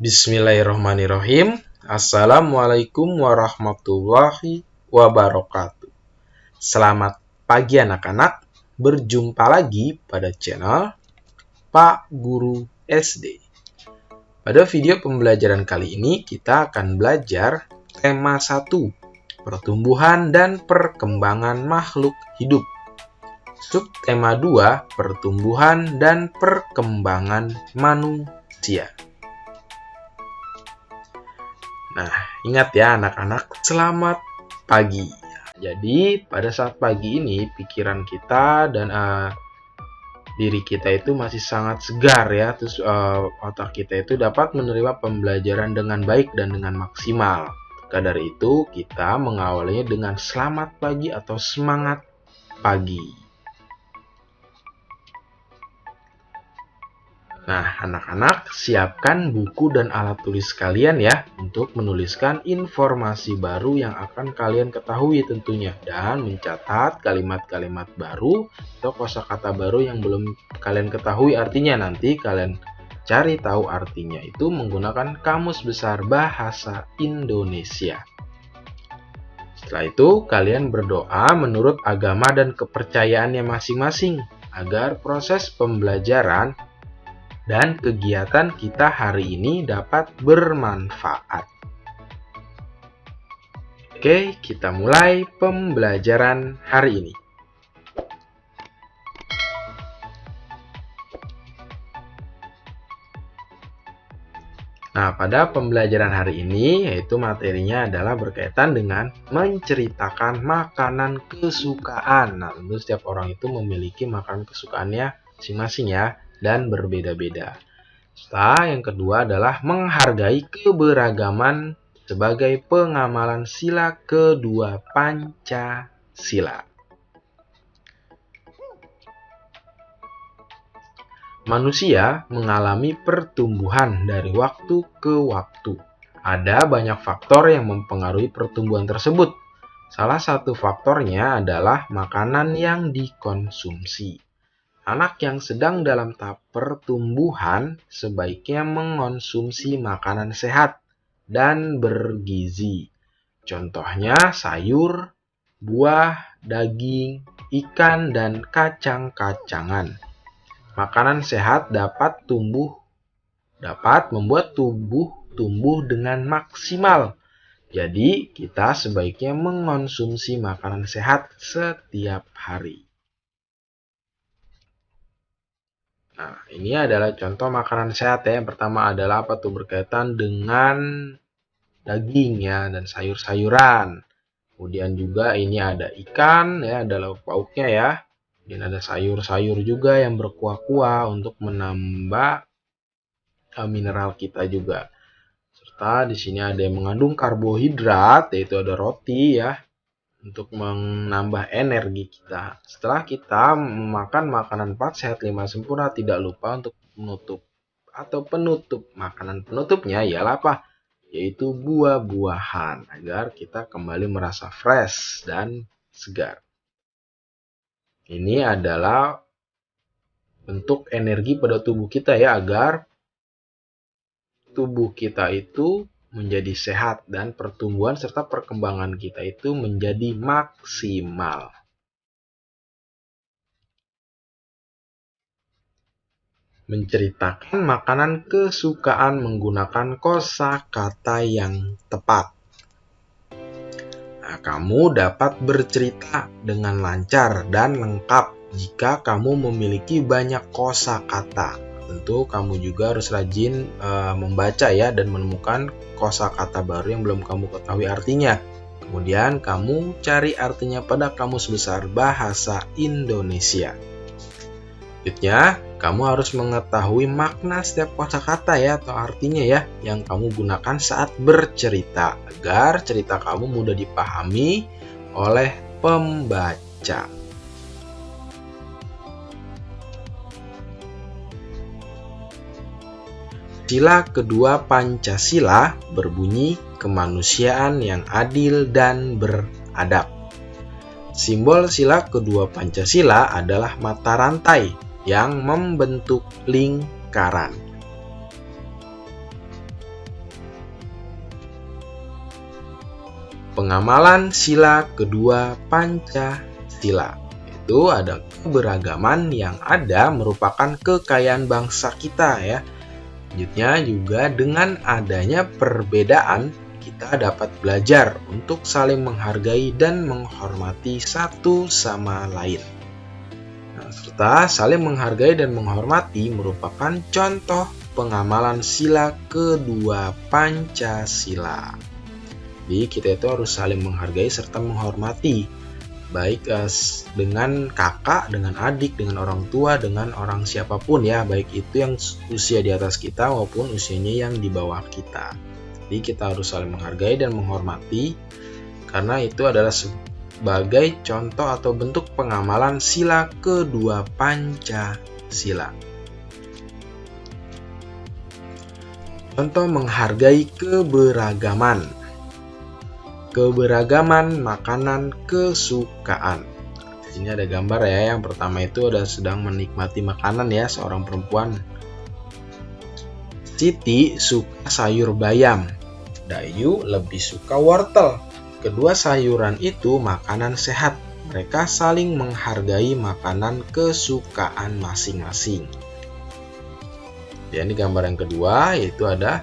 Bismillahirrahmanirrahim. Assalamualaikum warahmatullahi wabarakatuh. Selamat pagi anak-anak. Berjumpa lagi pada channel Pak Guru SD. Pada video pembelajaran kali ini kita akan belajar tema 1, pertumbuhan dan perkembangan makhluk hidup. Subtema 2, pertumbuhan dan perkembangan manusia. Nah, ingat ya anak-anak, selamat pagi. Jadi, pada saat pagi ini, pikiran kita dan diri kita itu masih sangat segar ya. Terus otak kita itu dapat menerima pembelajaran dengan baik dan dengan maksimal. Maka dari itu, kita mengawalinya dengan selamat pagi atau semangat pagi. Nah, anak-anak, siapkan buku dan alat tulis kalian ya untuk menuliskan informasi baru yang akan kalian ketahui tentunya, dan mencatat kalimat-kalimat baru atau kosakata baru yang belum kalian ketahui artinya. Nanti kalian cari tahu artinya itu menggunakan Kamus Besar Bahasa Indonesia. Setelah itu, kalian berdoa menurut agama dan kepercayaannya masing-masing agar proses pembelajaran dan kegiatan kita hari ini dapat bermanfaat. Oke, kita mulai pembelajaran hari ini. Nah, pada pembelajaran hari ini, yaitu materinya adalah berkaitan dengan menceritakan makanan kesukaan. Nah, tentu setiap orang itu memiliki makanan kesukaannya masing-masing ya, dan berbeda-beda. Setelah yang kedua adalah menghargai keberagaman sebagai pengamalan sila kedua Pancasila. Manusia mengalami pertumbuhan dari waktu ke waktu. Ada banyak faktor yang mempengaruhi pertumbuhan tersebut. Salah satu faktornya adalah makanan yang dikonsumsi. Anak yang sedang dalam tahap pertumbuhan sebaiknya mengonsumsi makanan sehat dan bergizi. Contohnya sayur, buah, daging, ikan, dan kacang-kacangan. Makanan sehat dapat membuat tubuh tumbuh dengan maksimal. Jadi, kita sebaiknya mengonsumsi makanan sehat setiap hari. Nah, ini adalah contoh makanan sehat ya. Yang pertama adalah apa tuh? Berkaitan dengan daging ya dan sayur-sayuran. Kemudian juga ini ada ikan ya, ada lauk pauknya ya. Dan ada sayur-sayur juga yang berkuah-kuah untuk menambah mineral kita juga. Serta di sini ada yang mengandung karbohidrat, yaitu ada roti ya, untuk menambah energi kita. Setelah kita memakan makanan 4 sehat 5 sempurna, tidak lupa untuk penutup. Makanan penutupnya ialah apa? Yaitu buah-buahan agar kita kembali merasa fresh dan segar. Ini adalah bentuk energi pada tubuh kita ya, agar tubuh kita itu menjadi sehat dan pertumbuhan serta perkembangan kita itu menjadi maksimal. Menceritakan makanan kesukaan menggunakan kosakata yang tepat. Nah, kamu dapat bercerita dengan lancar dan lengkap jika kamu memiliki banyak kosakata. Tentu kamu juga harus rajin membaca ya dan menemukan kosakata baru yang belum kamu ketahui artinya. Kemudian kamu cari artinya pada Kamus Besar Bahasa Indonesia. Selanjutnya, kamu harus mengetahui makna setiap kosakata ya atau artinya ya yang kamu gunakan saat bercerita agar cerita kamu mudah dipahami oleh pembaca. Sila kedua Pancasila berbunyi kemanusiaan yang adil dan beradab. Simbol sila kedua Pancasila adalah mata rantai yang membentuk lingkaran. pengamalan sila kedua Pancasila. Itu ada keberagaman yang ada merupakan kekayaan bangsa kita ya. Selanjutnya juga dengan adanya perbedaan kita dapat belajar untuk saling menghargai dan menghormati satu sama lain. Nah, serta saling menghargai dan menghormati merupakan contoh pengamalan sila kedua Pancasila. Jadi kita itu harus saling menghargai serta menghormati, baik dengan kakak, dengan adik, dengan orang tua, dengan orang siapapun ya, baik itu yang usia di atas kita maupun usianya yang di bawah kita. Jadi kita harus saling menghargai dan menghormati karena itu adalah sebagai contoh atau bentuk pengamalan sila kedua Pancasila. Contoh menghargai keberagaman. Keberagaman makanan kesukaan. Di sini ada gambar ya. Yang pertama itu ada sedang menikmati makanan ya, seorang perempuan. Siti suka sayur bayam. Dayu lebih suka wortel. Kedua sayuran itu makanan sehat. Mereka saling menghargai makanan kesukaan masing-masing. Ya, ini gambar yang kedua yaitu ada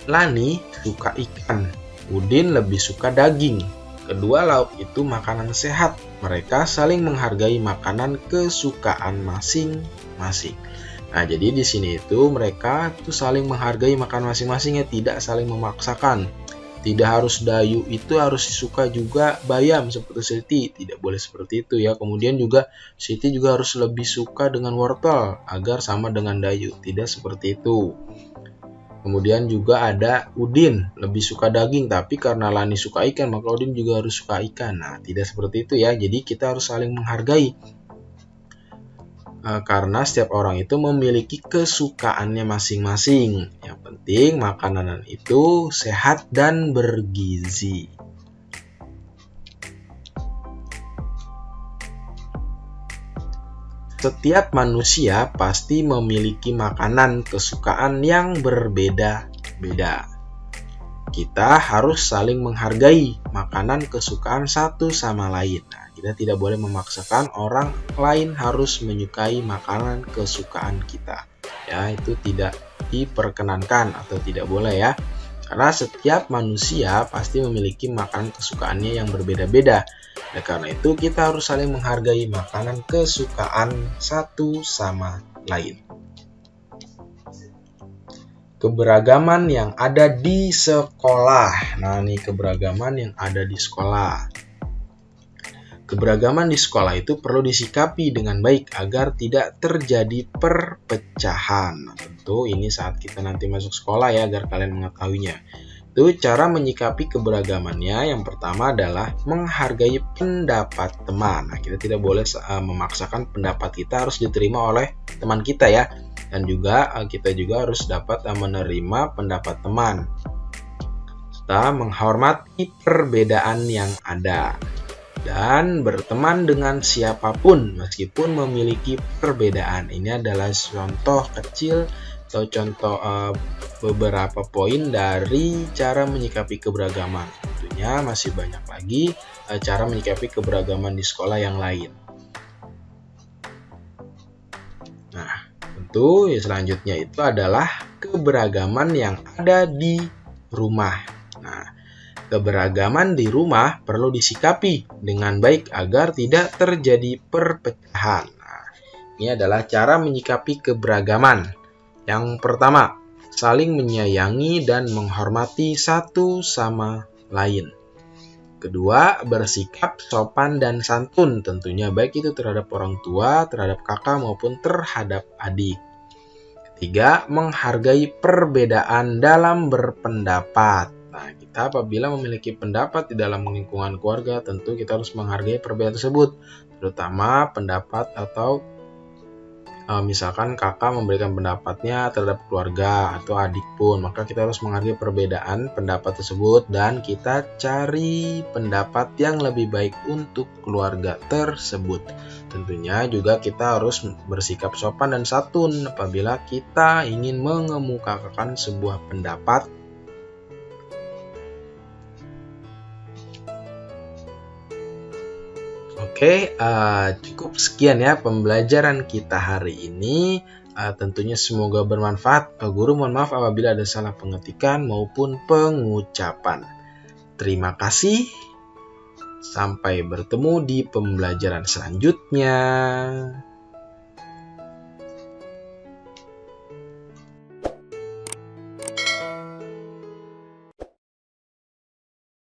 Lani suka ikan. Udin lebih suka daging. Kedua lauk itu makanan sehat. Mereka saling menghargai makanan kesukaan masing-masing. Nah, jadi di sini itu mereka tuh saling menghargai makanan masing-masing ya, tidak saling memaksakan. Tidak harus Dayu itu harus suka juga bayam seperti Siti, tidak boleh seperti itu ya. Kemudian juga Siti juga harus lebih suka dengan wortel agar sama dengan Dayu, tidak seperti itu. Kemudian juga ada Udin lebih suka daging, tapi karena Lani suka ikan maka Udin juga harus suka ikan. Nah, tidak seperti itu ya. Jadi kita harus saling menghargai karena setiap orang itu memiliki kesukaannya masing-masing. Yang penting makanan itu sehat dan bergizi. Setiap manusia pasti memiliki makanan kesukaan yang berbeda-beda. Kita harus saling menghargai makanan kesukaan satu sama lain. Nah, kita tidak boleh memaksakan orang lain harus menyukai makanan kesukaan kita. Ya, itu tidak diperkenankan atau tidak boleh ya. Karena setiap manusia pasti memiliki makanan kesukaannya yang berbeda-beda. Nah, karena itu kita harus saling menghargai makanan kesukaan satu sama lain. Keberagaman yang ada di sekolah. Nah, ini keberagaman yang ada di sekolah. Keberagaman di sekolah itu perlu disikapi dengan baik agar tidak terjadi perpecahan. Nah, tentu ini saat kita nanti masuk sekolah ya, agar kalian mengetahuinya. Itu cara menyikapi keberagamannya. Yang pertama adalah menghargai pendapat teman. Nah, kita tidak boleh memaksakan pendapat kita harus diterima oleh teman kita ya. Dan juga kita juga harus dapat menerima pendapat teman. Serta menghormati perbedaan yang ada. Dan berteman dengan siapapun meskipun memiliki perbedaan. Ini adalah contoh kecil atau contoh beberapa poin dari cara menyikapi keberagaman. Tentunya masih banyak lagi cara menyikapi keberagaman di sekolah yang lain. Nah, tentu selanjutnya itu adalah keberagaman yang ada di rumah. Nah, keberagaman di rumah perlu disikapi dengan baik agar tidak terjadi perpecahan. Nah, ini adalah cara menyikapi keberagaman. Yang pertama, saling menyayangi dan menghormati satu sama lain. Kedua, bersikap sopan dan santun, tentunya baik itu terhadap orang tua, terhadap kakak maupun terhadap adik. Ketiga, menghargai perbedaan dalam berpendapat. Nah, kita apabila memiliki pendapat di dalam lingkungan keluarga, tentu kita harus menghargai perbedaan tersebut, terutama pendapat atau misalkan kakak memberikan pendapatnya terhadap keluarga atau adik pun, maka kita harus menghargai perbedaan pendapat tersebut dan kita cari pendapat yang lebih baik untuk keluarga tersebut. Tentunya juga kita harus bersikap sopan dan santun apabila kita ingin mengemukakan sebuah pendapat Oke, cukup sekian ya pembelajaran kita hari ini. Tentunya semoga bermanfaat. Guru mohon maaf apabila ada salah pengetikan maupun pengucapan. Terima kasih. Sampai bertemu di pembelajaran selanjutnya.